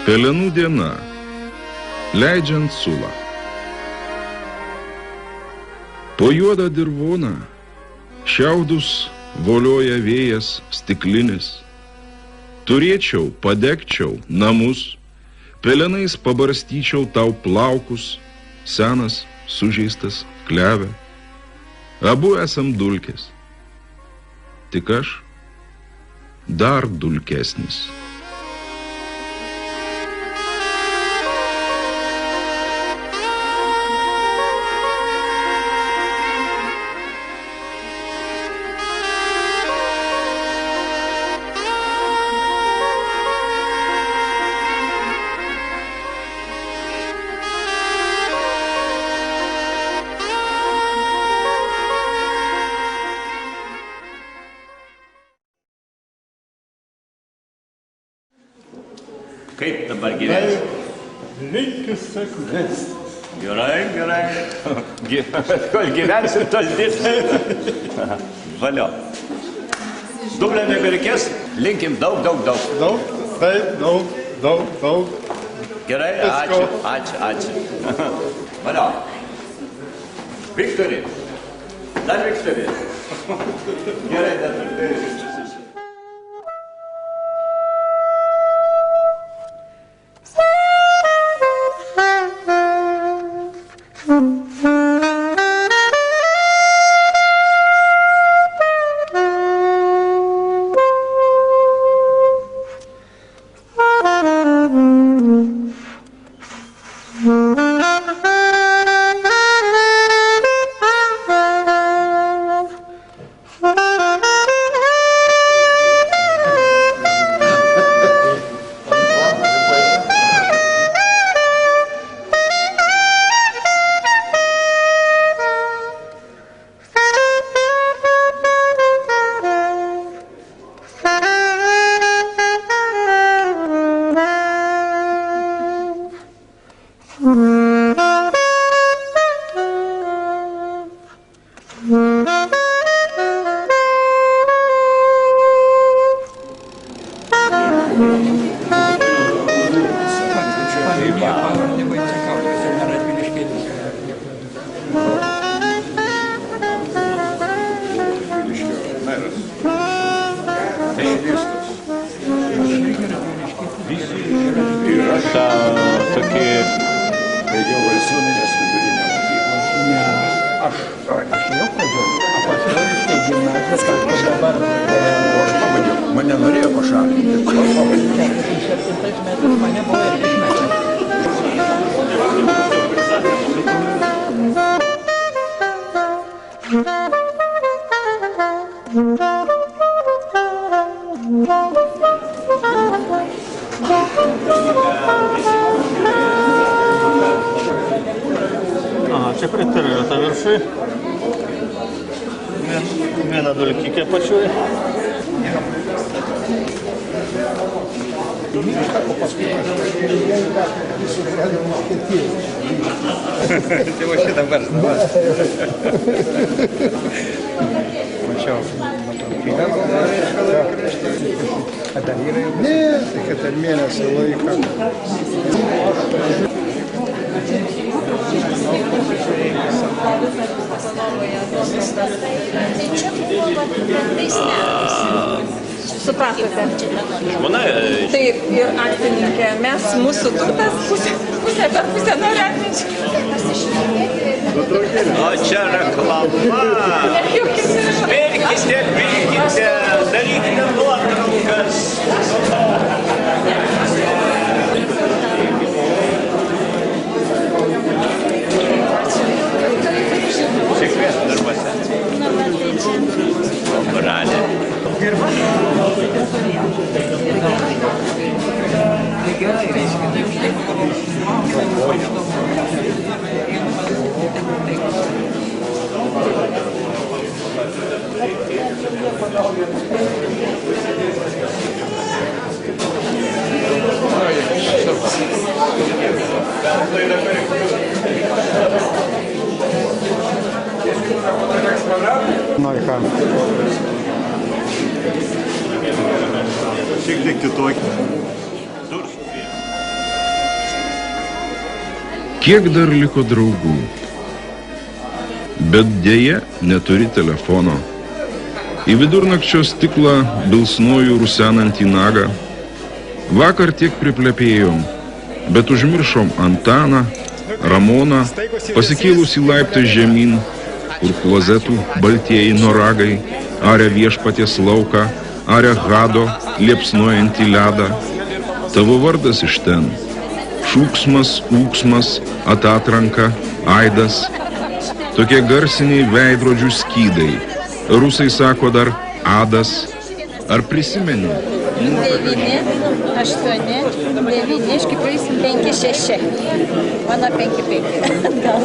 Pelenų diena, leidžiant sulą. Po juodą dirvoną šiaudus volioja vėjas stiklinis. Turėčiau, padegčiau namus, pelenais pabarstyčiau tau plaukus, senas, sužeistas, klevė. Abu esam dulkės. Tik aš dar dulkesnis. Kaip dabar gyvens? Linkis sėkmės. Gerai. Kol gyvensim, tol dirbsim. Valio. Dublio nebereikės, linkim daug. Daug, taip, daug. Gerai, ačiū. Valio. Viktorija. Dar Viktorija. Gerai, dar Viktorija. Mane norėjo pašalinti. Mane buvo ir išmetę. Aha, čia pritarėjo tą viršui. Viena dulkykė pačioj. Tai va šitą verslą. Mačiau, kada yra jau? Ne, tai kad per mėnesį laiką. Supratote? Žmona... Taip, ir akcininkė, mes, mūsų turtas, pusė per pusę nori atminti. O čia reklama. Pirkite, darykite nuotraukas. Sėkmės darbuose. Bralė. Nu, į ką? Šiek tiek kitokį. Kiek dar liko draugų? Bet dėja neturi telefono. Į vidurnakčio stiklą bilsnoju rusenantį nagą. Vakar tiek priplepėjom, bet užmiršom Antaną, Ramoną, pasikėlusį laiptą žemyn, kur klozetų baltieji noragai, aria viešpaties lauką, aria hado, liepsnojantį ledą. Tavo vardas iš ten. Šūksmas, ūksmas, atatranka, aidas. Tokie garsiniai veidrodžių skydai. Rusai sako dar adas. Ar prisimeni? 9, 8, 9, iški praeisim 5, 6. Mano 5, 5. Gal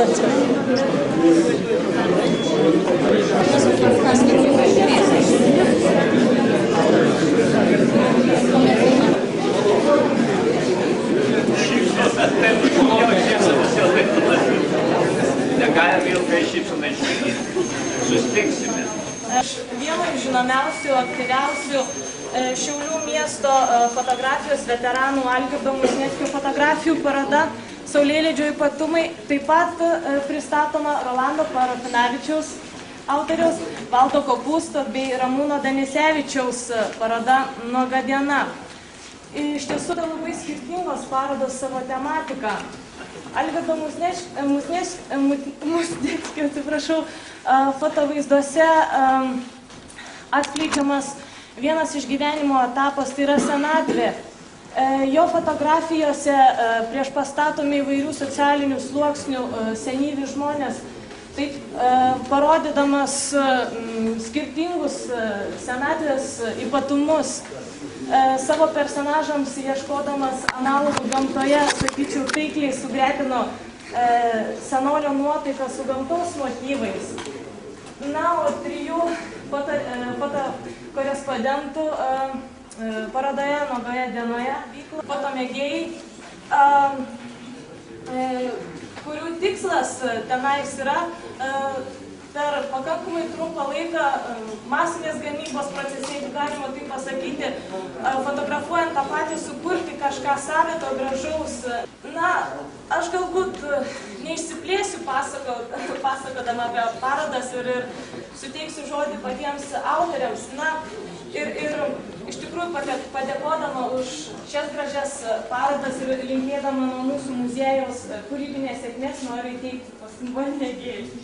Negalim ilgai šypsenai išlaikyti. Susitiksime. Vieno iš žinomiausių, aktyviausių Šiaulių miesto fotografijos veteranų Algirdo Musnieckio fotografijų paroda Saulėlydžio ypatumai. Taip pat pristatoma Rolando Parafinavičiaus autoriaus, Valdo Kopūsto bei Ramūno Danisevičiaus paroda Nuoga diena. Iš tiesų, tai labai skirtingos parodos savo tematika. Algirdo Musnieckio, fotovaizduose atskleidžiamas vienas iš gyvenimo etapas, tai yra senatvė. Jo fotografijose prieš pastatomi įvairių socialinių sluoksnių senyvi žmonės, taip parodydamas skirtingus senatvės ypatumus. Savo personažams ieškodamas analogų gamtoje, sakyčiau, taikliai sugretino senolio nuotaiką su gamtos motyvais. Na, o 3 fotokorespondentų parodoje Nuogoje dienoje fotomėgėjai, kurių tikslas tenais yra per pakankamai trumpą laiką masinės gamybos procese, jeigu galima taip pasakyti, fotografuojant tą patį, sukurti kažką savito, gražaus. Na, aš galbūt neišsiplėsiu pasakodama apie parodas ir suteiksiu žodį patiems autoriams. Na, ir iš tikrųjų padėkodama už šias gražias parodas ir linkėdama nuo mūsų muziejaus kūrybinės sėkmės noriu įteikti simbolinę gėlę.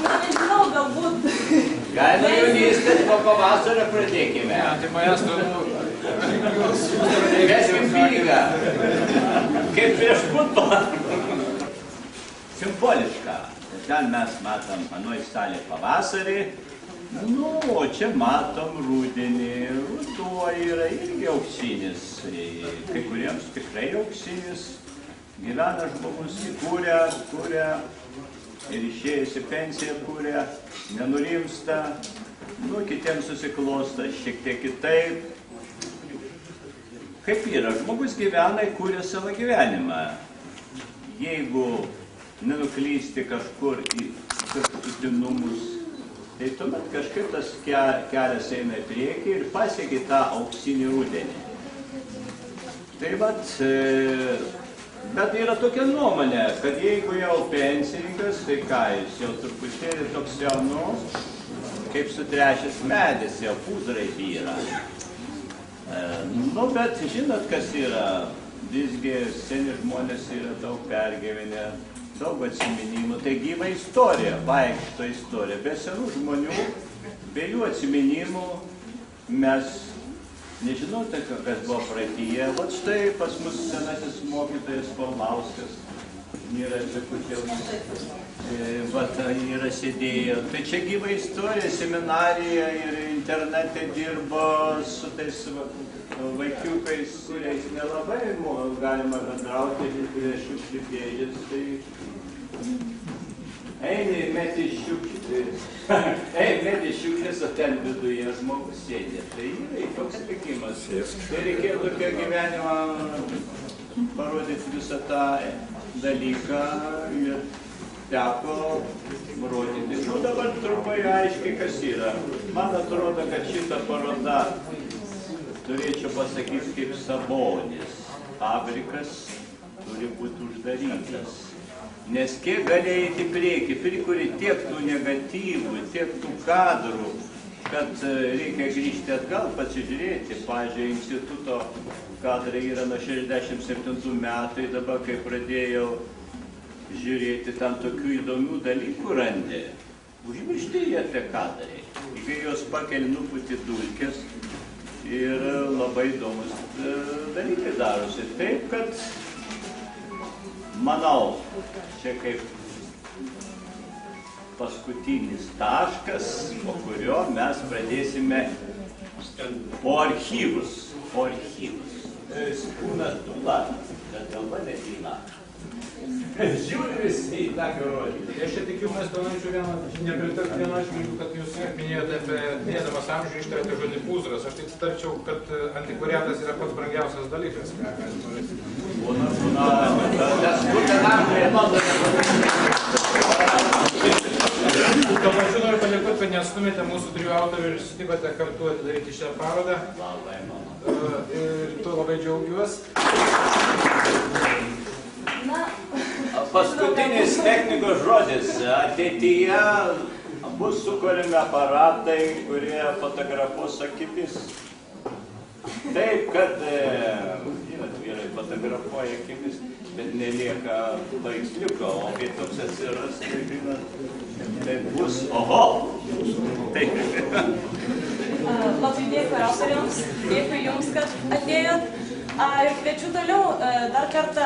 Na, nežinau, galbūt. Galime jaunystės po pavasario pradėkime. Tai manęs Veskim pinigą. Kaip prieš futbolą. Simboliška. Ten mes matom anoj salė pavasarį. Nu, o čia matom rudenį. Ruduo yra irgi auksinis. Kai kuriems tikrai auksinis. Gyvena žmogus, kuria ir išėjęs į pensiją kuria, nenurimsta. Nu, kitiems susiklosta šiek tiek kitaip. Kaip yra, žmogus gyvena ir kuria savo gyvenimą. Jeigu nenuklysti kažkur į kraštutinumus, tai tuomet kažkaip tas kelias eina į priekį ir pasiekia tą auksinį rudenį. Tai vat, bet yra tokia nuomonė, kad jeigu jau pensininkas, tai ką, jis jau truputėlį toks jau, nu, kaip sutrešęs medis, jau pūzrai byra. Nu, bet žinot, kas yra, visgi seni žmonės yra daug pergyvenę, daug atsiminimų, tai gyva istorija, vaikšto istorija. Be senų žmonių, be jų atsiminimų mes nežinote, kas buvo praeityje. Vat štai pas mus senasis mokytojas Paulauskas, yra Čekučiaus, yra sėdėjo. Tai čia gyva istorija, seminarija ir internete dirbo su tais vaikiukais, kuriais nelabai galima bendrauti, kurie šiukšlių dėžės. Tai eini, meti šiukšlės, o ten viduje žmogus sėdė. Tai yra toks likimas. Tai reikėjo tokio gyvenimą parodyti visą tą dalyką ir teko rodyti. Nu, dabar trumpai aiškiai, kas yra. Man atrodo, kad šita paroda turėčiau pasakyti kaip Sabonis. Fabrikas turi būti uždarytas. Nes kiek gali eiti į priekį, prikuri tiek tų negatyvų, tiek tų kadrų, kad reikia grįžti atgal, pasižiūrėti. Pavyzdžiui, instituto kadrai yra nuo 67 metai, dabar kai pradėjau žiūrėti, tam tokių įdomių dalykų randė. Užmiršti jie tie kadrai. Kai jos pakeli, nuputi dulkės ir labai įdomus dalykai darosi. Taip, kad manau, čia kaip paskutinis taškas, po kurio mes pradėsime po archyvus. Kūnas dula, bet galva netyla. Žiūri visi į tą gerodį. Aš čia tikiu, mes norėčiau nepritarti vienu atžvilgiu, kad jūs minėjote apie minėdamas amžių ištarėte žodį pūzras. Aš tik tarčiau, kad antikvariatas yra pats brangiausias dalykas. Tuo pačiu noriu padėkoti, kad neatstumėte mūsų trijų autorių ir sutikote kartu atidaryti šią parodą. Ir tuo labai džiaugiuosi. Paskutinis technikos žodis. Ateityje bus sukuriami aparatai, kurie fotografuos akimis. Taip, kad, žinot, vyrai fotografuoja akimis, bet nelieka paveiksliuko, o kai toks atsiras, tai, žinot, tai bus, oho! Taip. Labai dėkui autoriams, dėkui jums, kad atėjot. Ir kviečiu toliau dar kartą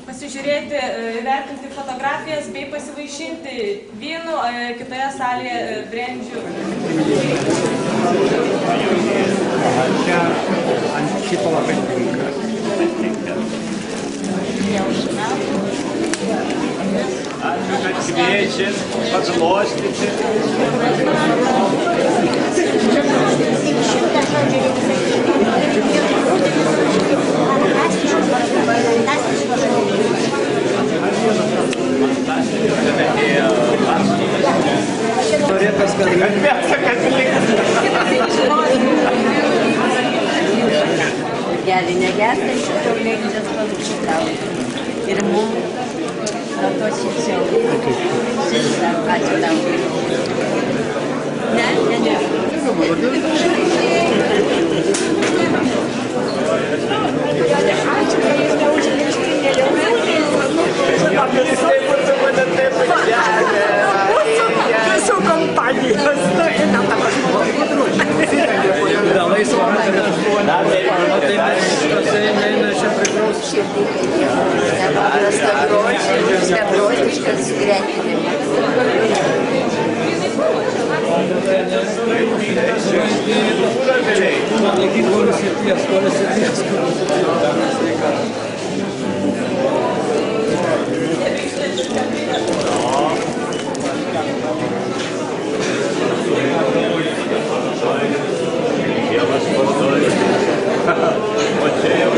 pasižiūrėti, vertinti fotografijas bei pasivaišinti vynu, kitoje salėje brendžių. Ant šito labai tinka. Ačiū, kad kviečiat, paglostyti. Norėtas, kad Gali negertančių saulėgrįžas palūkščių traukti. Ir mums nuo to šilčiau. Ačiū tau. Ne. Visų kompanijos. Negrožiškas gyvenimas. Dievas pastovi. O čia jau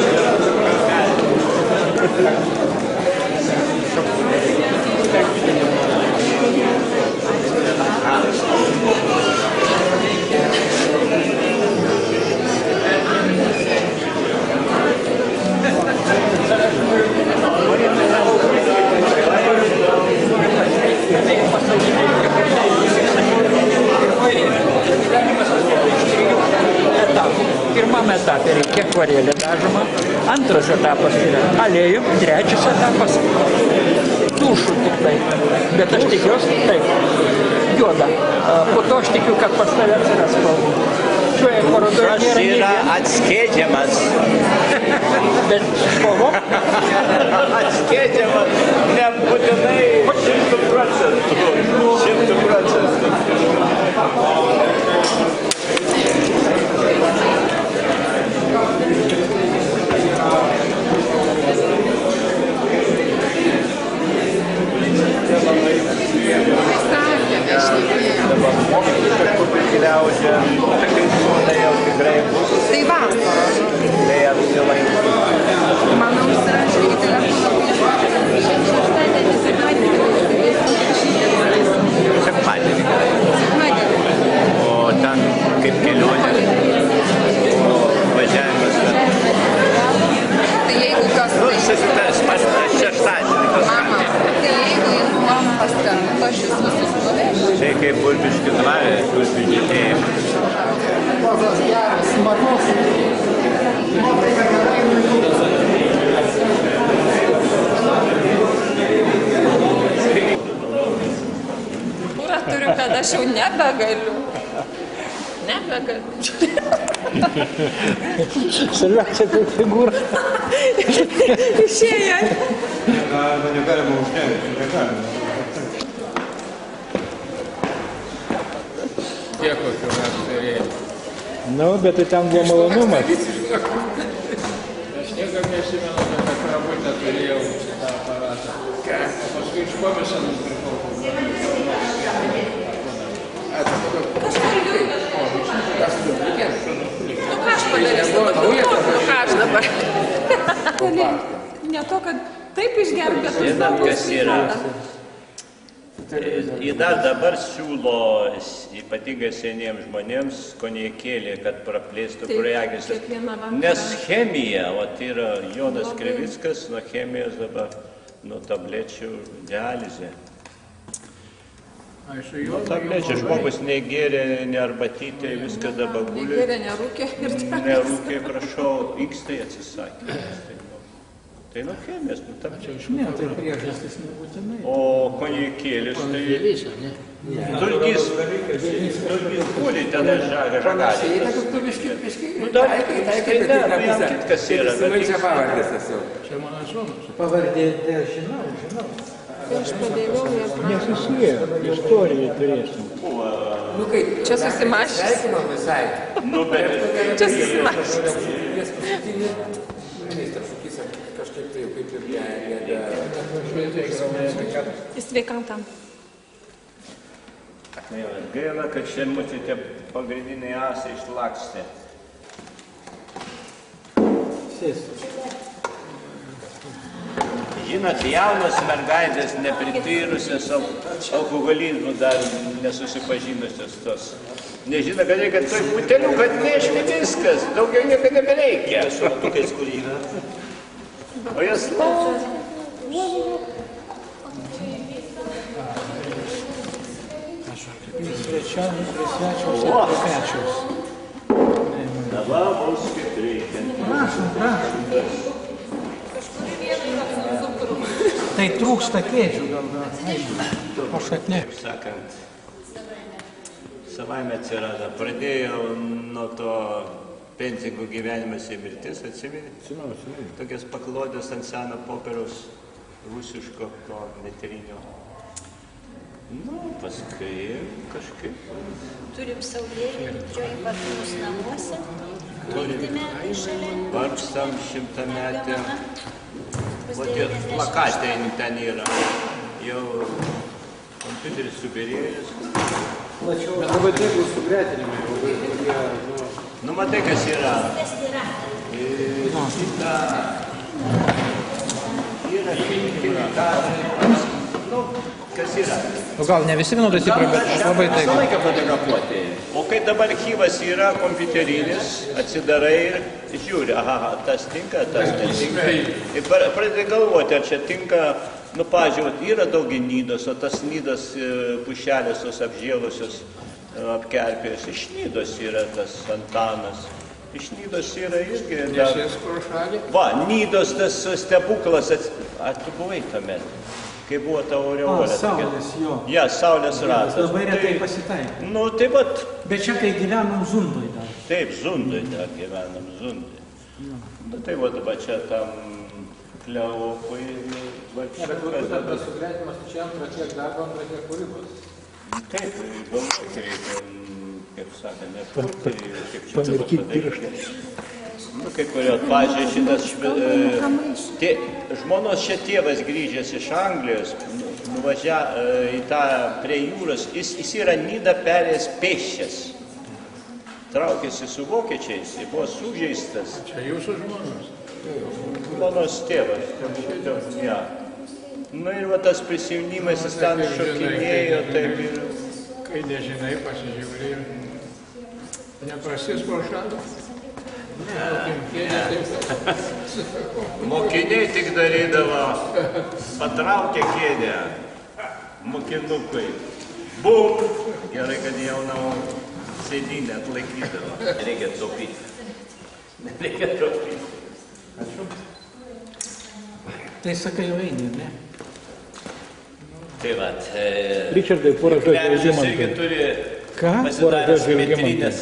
Pirmame etape reikia akvarelė dažoma, antras etapas yra aliejum, trečias etapas tušu tik tai. Bet aš tikiuosi taip, juoda. Po to aš tikiu, kad pas tave atsiras spalvų. Šioje parodoje nėra yra atskėdžiamas. Bet spalvom? Atskėdžiamas, nebūtinai 100%. 100%. Tai vasaros. Tai apsilankyti. Manau, užsirašė į telefoną. Sekmadienį. O ten kaip kelionė. Važiavime kaip Burbiškių dvare, Burbiškių žydėjimas. Pozas geras, smagus. Kūrą turiu, kad aš jau nebegaliu. Svarbiausia, tai figūra. Išėjo. Negalima uždengti, negalima. Tiek kokių mes turėjome. Nu, bet tai ten buvo malonumas. Aš niekam nesimenu, kad tą krabutę turėjau tą aparatą. Paskui iš komisą nusipirkau. Nu ką aš padarysiu, ką aš dabar? Ne to, kad taip išgelbėtų. Žinot, kas yra? Jie dar dabar siūlo ypatingai seniems žmonėms konjakėlį, kad praplėstų kraujagysles. Nes chemija, yra Jonas Krivickas nuo chemijos dabar, nuo tablečių dializė. Nuo tablečių žmogus negėrė, nearbatytė, viską dabar guli. Negėrė, nerūkė ir nerūkė, prašau, ikstai atsisakė. Tai nuo chemijos, nu tablečių. Ne, tai priežastis nebūtinai. O konjakėlis tai... Dulgis guli ten žagalį. Nu dar jam kitkas yra. Čia mano sūnus. Pavardė, žinau. Aš padėjau ją. Nesusiję, istoriją turėsim. Čia susimašys. Nu, bet... Čia susimašys. Kažkaip tai jau kaip ir Sveikatam. Gaila, kad šiandien mūsų tie pagrindiniai asai išlakstė. Žinot, jaunos mergaitės neprityrusios alkoholizmų dar nesusipažinusios tos. Nežino, kad reikia toj butelių, kad nešti viskas, daugiau nieko nebereikia. Su matukais, kur yra. O jas laukia. Dabar bus kaip reikia. Prašom. Tai trūksta kėdžių gal po šaknė. Sakant, savaime atsirado. Pradėjau nuo to pensininkų gyvenimas ir mirtis, atsimeni? Tokias paklodės ant seno popieriaus rusiško, to meterinio. Nu, paskui kažkaip. Turim saulėlydį didžioji pas mus namuose. Turime šalia. Vargstam 100-metę. O tie plakatai ten yra. Jau kompiuteris subirėjęs. Bet labai dėkui sugretinimai. Nu, matai, kas yra. Kas yra? O gal ne visi vienodai stipriai, bet labai taip. Visą laiką fotografuoti. O kai dabar archyvas yra kompiuterinis, atsidarai ir žiūri, aha, tas tinka, tas netinka. Ir pradedi galvoti, ar čia tinka, nu, pažiūrėjau, yra daug nydos, o tas nydas pušelės, tos apžėlusios, apkerpėjus, iš nydos yra tas Antanas. Iš nydos yra irgi... Nesės kur šalį? Va, nydos tas stebuklas, ar tu buvai tuomet? Kai buvo ta aureolė. Saulės, jo. Ja, saulės ratas. Labai retai pasitaikė. Nu, taip pat. Bet čia, kai gyvenom Zundoj dar. Taip, Zundoj dar gyvenom, Zundoj. Nu, tai va, dabar čia tam Kleopui... Bet tas sugretimas, čia antra tiek darbo, antra tiek kūrybos. Taip, galbūt reikia, kaip sakė, nekurti, kaip čia dabar padaryti. Nu, kaip kurio, pažiūrėjau, šitas žmonos čia tėvas grįžęs iš Anglijos, nuvažiavo į tą prie jūros, jis yra Nidą perėjęs pėsčias. Traukėsi su vokiečiais, jis buvo sužeistas. Čia jūsų žmonos? Žmonos tėvas. Ja. Nu ir va tas prisiminimas, jis ten šokinėjo, taip ir... Kai nežinai, pasižiūrė. Neprasės pro šalį? Mokiniai tik darydavo, patraukė kėdę, mokinukai. Bum, Gerai, kad jaunau sėdynę atlaikydavo. Reikia taupyti. Reikia taupyti. Tai sakai, jau eini, ne? Tai va, Ričardai, porą žodžių Klevičius irgi Algimantui. turi Ką? pasidaręs Porą žodžių metrinės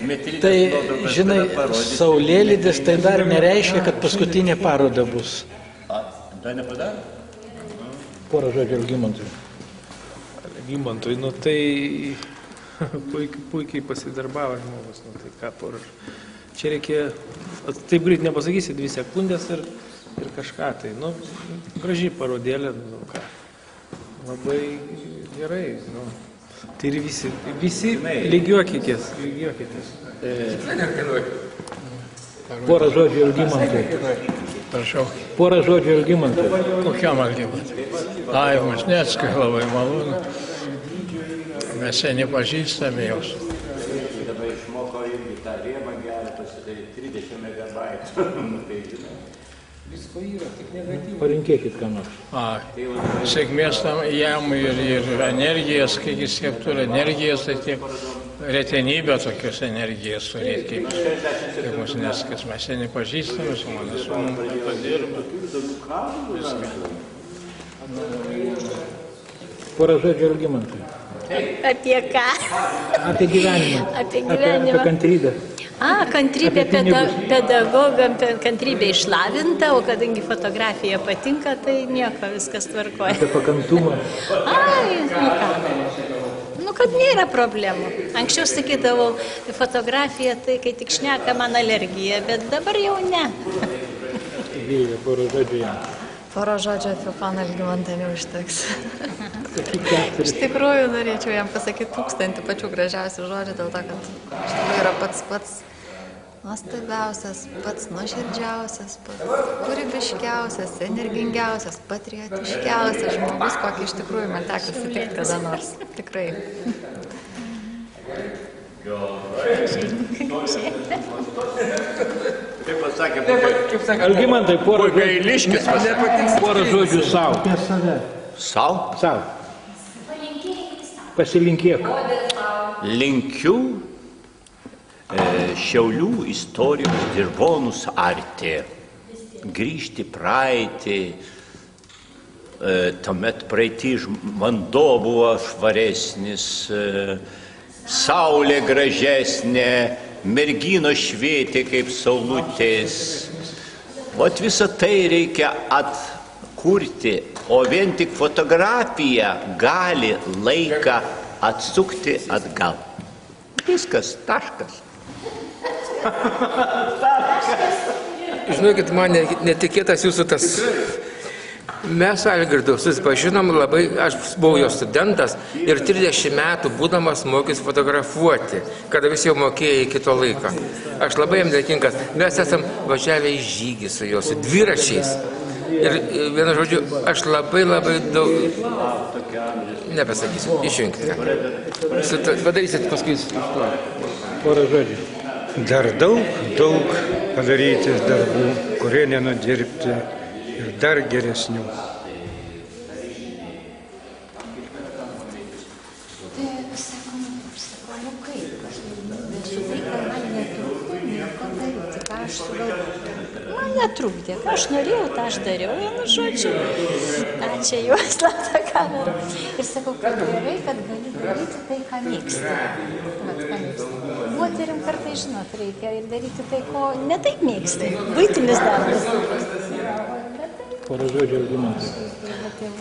Tai, nuotraukas, žinai, kurią parodys. saulėlydis tai dar nereiškia, kad paskutinė paroda bus. Dar nepadarė? Porą žodžių Algimantui. Algimantui, nu tai puikiai pasidarbavo žmogus, nu tai ką porą. Čia reikia, taip greit nepasakysi, 2 sekundės ir kažką tai, nu, graži parodėlė, nu ką, labai gerai, nu. Tai ir visi lygiuokitės. Porą žodžių Algimantui. Prašau. Porą žodžių Algimantui. Kokiam Algimantui? Ai, Musneckai labai malonu. Mes seniai pažįstame jos. Dabar išmoko irgi tą rėmą gerą pasidaryti 30 megabaitų. Tai žinai. Visko yra, tik negatyvų. Palinkėkit ką nors. Sėkmės tam jam ir energijas, kiek jis kiek turi energijas, tai tiek retenybė tokios energijas turėti, kaip Musneckas. Mes seniai pažįstame, su mano sūnum padirba. Porą žodžių Algimantui. Apie ką? Apie gyvenimą. Apie gyvenimą. Apie kantrybę. Kantrybė pedagogam, kantrybė išlavinta, o kadangi fotografija patinka, tai nieko, viskas tvarkoja. Apie pakantumą. Ai, nu ką. Nu, kad nėra problemų. Anksčiau sakydavau, fotografija tai, kai tik šneka, man alergija, bet dabar jau ne. Vilija, porą žodžių jam. Porą žodžių apie paną Algimantą neužteks. Iš tikrųjų, norėčiau jam pasakyti 1000 pačių gražiausių žodžių, dėl to, kad iš tikrųjų yra pats nuostabiausias, pats nuoširdžiausias, pats kūrybiškiausias, energingiausias, patriotiškiausias žmogus, kokį iš tikrųjų man teko sutikti kada nors. Tikrai. Kaip pasakė, Algimantai, porą žodžių savo. Apie save. Sau? Savo. Pasilinkėk. Linkiu Šiaulių istorijos dirvonus arti, grįžti praeitį, tuomet praeitį vanduo buvo švaresnis, saulė gražesnė, merginos švietė kaip saulutės. Vat visą tai reikia atkurti, o vien tik fotografija gali laiką atsukti atgal. Viskas, taškas. Žinokit, man netikėtas jūsų tas... Mes Algirdu susipažinom labai, aš buvau jo studentas ir 30 metų būdamas mokys fotografuoti, kada visi jau mokėjo iki to laiko. Aš labai jam dėkingas. Mes esam važiavę į žygį su juo, su dviračiais. Ir vienu žodžiu, aš labai daug... Nepasakysiu, išjungkite. Padarysit paskui iš to. Porą žodžių. Dar daug padaryti darbų, kurie nenudirbti ir dar geresnių. Man netrukdė, ką aš norėjau, tą aš dariau, vienu žodžiu. Čia juos slapta kamera. Ir sakau, kad gerai, kad gali daryti tai, ką mėgsti. Moterim kartais, žinot, reikia ir daryti tai, ko ne taip mėgsti. Buitinis darbas. Porą žodžių Algimantai.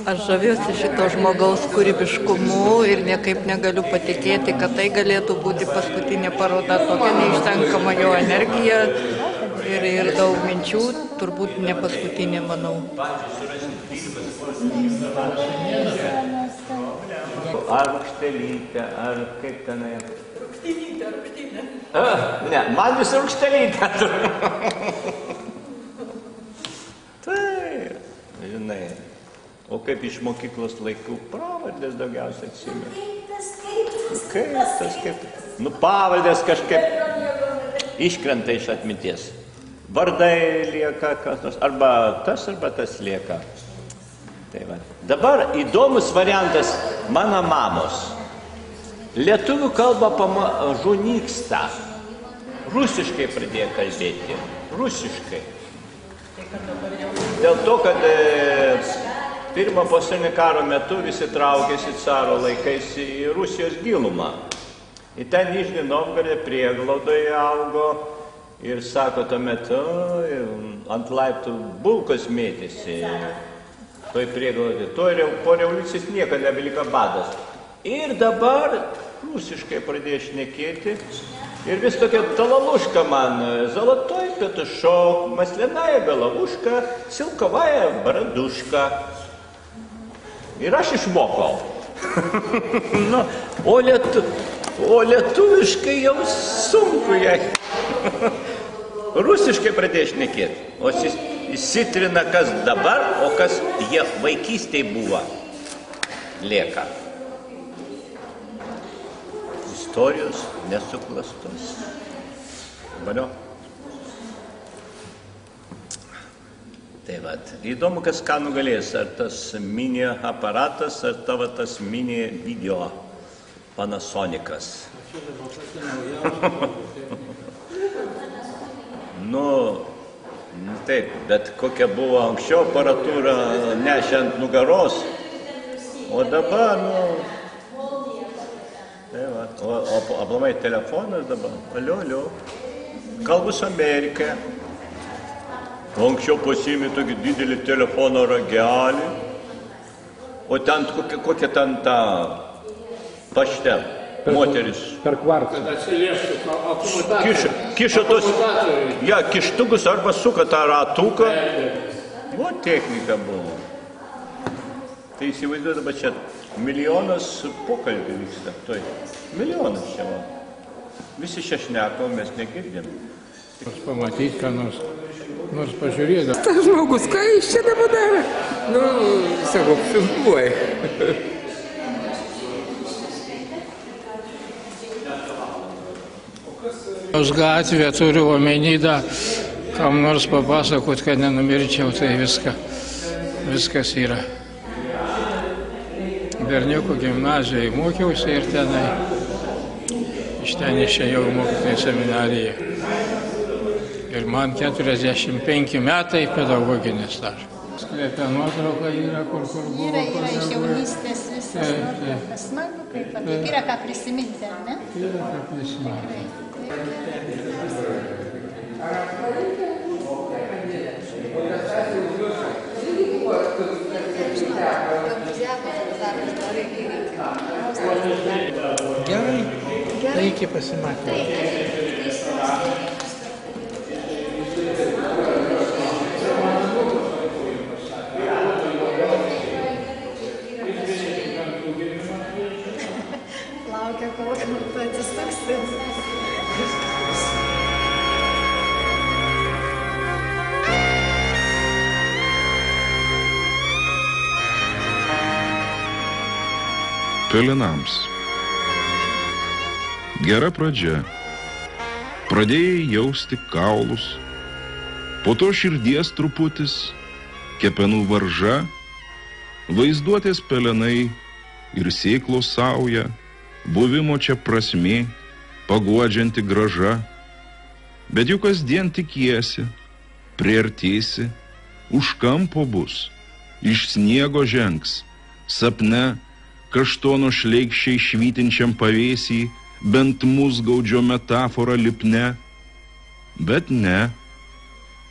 Aš žaviuosi šito žmogaus kūrybiškumu ir niekaip negaliu patikėti, kad tai galėtų būti paskutinė paroda. Tokia neištenkama jo energija ir daug minčių, turbūt ne paskutinė, manau. Ar rūgštelytė, ar kaip tenai? Rūgštelytė. Ne, man vis rūgštelytė. Tai, žinai, o kaip iš mokyklos laikų pavardės daugiausiai atsimenu. Kaip tas, kaip? Nu, pavardės kažkaip iškrenta iš atminties. Vardai lieka kas nors, arba tas lieka. Tai va. Dabar įdomus variantas mano mamos. Lietuvių kalba pamažu nyksta. Rusiškai pradėjo kalbėti. Rusiškai. Dėl to, kad pirmo pasaulinio karo metu visi traukėsi caro laikais į Rusijos gilumą. Ir ten Nižnij Novgorode prieglaudoje augo ir sako, tuo metu ant laiptų bulkos mėtėsi. Toj prieglaudoje. Po revoliucijos nieko nebeliko badas. Ir dabar rusiškai pradėjo šnekėti. Ir vis tokia talaluška man, zолотой петушок, масляная головушка, силковая бороduška. Ir aš išmokau. O lietuviškai jau sunku jai. Rusiškai pradėjo šnekėti. O įsitrina kas dabar, o kas jie vaikystėje buvo, lieka. Istorijos nesuklastos. Valio. Tai vat. Įdomu, kas ką nugalės. Ar tas mini aparatas, ar tavo tas mini video Panasonikas. Taip, bet kokia buvo anksčiau aparatūra nešiant nugaros. O dabar, O aplamai telefonas dabar, alio, kalbu su Amerika. O anksčiau pasiimi tokį didelį telefono ragelį, o ten kokia ten ta pašte, moteris. Per kvartą. Kad atsilieštų akumulatorių. Kiša tos, kištukus arba suka tą ratuką. O technika buvo. Tai įsivaizduoju dabar čia. Milijonas pokalbių vyksta. Milijonas čia man. Visi čia šneka, mes negirdim. Pamatyti, ką nors pažiūrėti. Tas žmogus, ką jis čia dabar daro? Sako, filmuoja. Tos gatvė turiu omenydą, kam nors papasakot, kad nenumirčiau, tai viskas yra. Berniukų gimnazijoje mokiausi ir iš ten išėjau mokytojų seminariją. Ir man 45 metai pedagoginės stažas. Sklepė nuotrauka yra, kur buvo. Yra iš jaunystės viskas. Smagu, kaip taip. Yra ką prisiminti, ar ne? Yra ką prisiminti. Gerai, reikia pasimatyti. Laukia, kol tu atsisuksi. Pelenams. Gera pradžia. Pradėjai jausti kaulus, po to širdies truputis, kepenų varža, vaizduotės pelenai ir sėklos sauja, buvimo čia prasmė, paguodžianti graža. Bet juk kasdien tikiesi, priartėsi, už kampo bus, iš sniego žengs, sapne, kaštono šleikščiai švytinčiam pavėsį, bent musgaudžio metaforą lipne. Bet ne,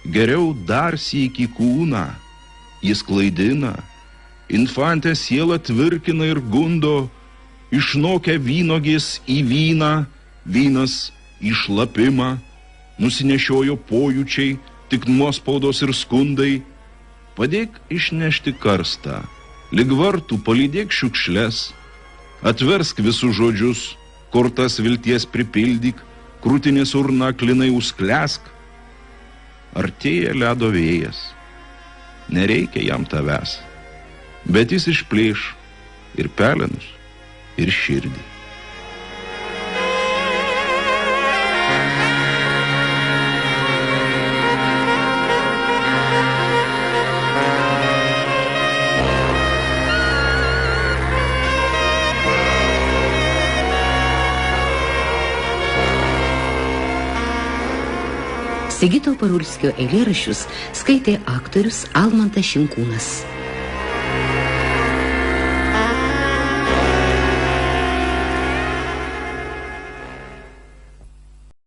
geriau dar sykį kūną, jis klaidina, infantę sielą tvirkina ir gundo, išnokia vynogės į vyną, vynas į šlapimą, nusinešiojo pojūčiai, tik nuospaudos ir skundai. Padėk išnešti karstą, lyg vartų palydėk šiukšles, atversk visus žodžius, kortas vilties pripildyk, krūtinės urna klinai užsklesk. Artėja ledo vėjas, nereikia jam tavęs, bet jis išplėš ir pelenus, ir širdį. Sigito Parulskio eilėraščius skaitė aktorius Almantas Šinkūnas.